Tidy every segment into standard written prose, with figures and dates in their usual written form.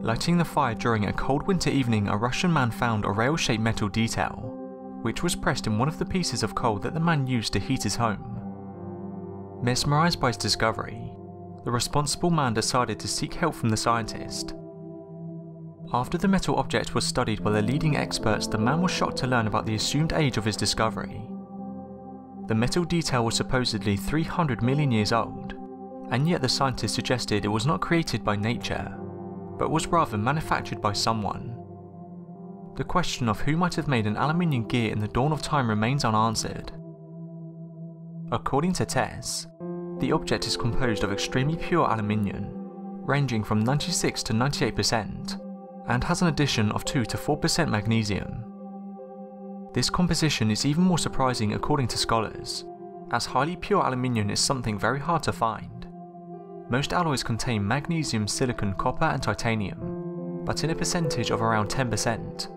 Lighting the fire during a cold winter evening, a Russian man found a rail-shaped metal detail, which was pressed in one of the pieces of coal that the man used to heat his home. Mesmerized by his discovery, the responsible man decided to seek help from the scientist. After the metal object was studied by the leading experts, the man was shocked to learn about the assumed age of his discovery. The metal detail was supposedly 300 million years old, and yet the scientist suggested it was not created by nature, but was rather manufactured by someone. The question of who might have made an aluminium gear in the dawn of time remains unanswered. According to tests, the object is composed of extremely pure aluminium, ranging from 96 to 98%, and has an addition of 2 to 4% magnesium. This composition is even more surprising according to scholars, as highly pure aluminium is something very hard to find. Most alloys contain magnesium, silicon, copper and titanium, but in a percentage of around 10%.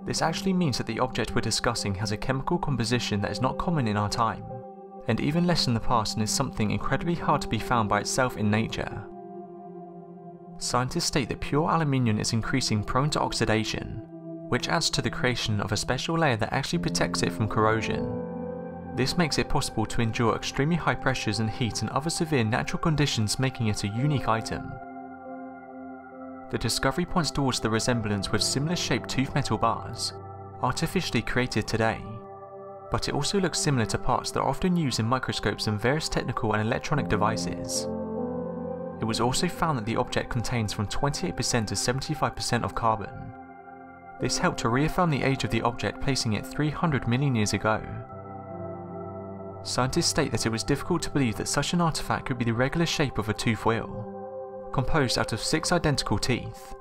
This actually means that the object we're discussing has a chemical composition that is not common in our time, and even less in the past, and is something incredibly hard to be found by itself in nature. Scientists state that pure aluminium is increasingly prone to oxidation, which adds to the creation of a special layer that actually protects it from corrosion. This makes it possible to endure extremely high pressures and heat and other severe natural conditions, making it a unique item. The discovery points towards the resemblance with similar shaped tooth metal bars, artificially created today, but it also looks similar to parts that are often used in microscopes and various technical and electronic devices. It was also found that the object contains from 28% to 75% of carbon. This helped to reaffirm the age of the object, placing it 300 million years ago. Scientists state that it was difficult to believe that such an artifact could be the regular shape of a tooth wheel, composed out of 6 identical teeth,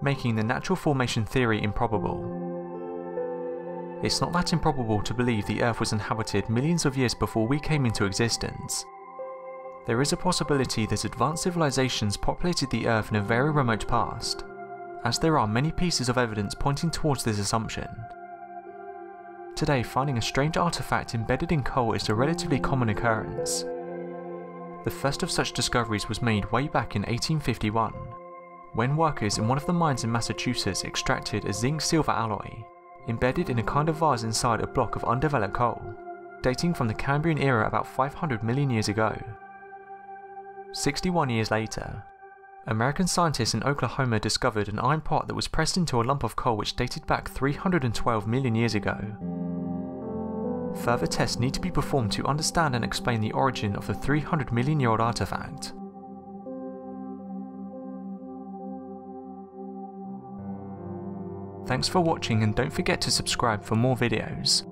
making the natural formation theory improbable. It's not that improbable to believe the Earth was inhabited millions of years before we came into existence. There is a possibility that advanced civilizations populated the Earth in a very remote past, as there are many pieces of evidence pointing towards this assumption. Today, finding a strange artifact embedded in coal is a relatively common occurrence. The first of such discoveries was made way back in 1851, when workers in one of the mines in Massachusetts extracted a zinc-silver alloy, embedded in a kind of vase inside a block of undeveloped coal, dating from the Cambrian era about 500 million years ago. 61 years later, American scientists in Oklahoma discovered an iron pot that was pressed into a lump of coal which dated back 312 million years ago. Further tests need to be performed to understand and explain the origin of the 300 million year old artifact. Thanks for watching, and don't forget to subscribe for more videos.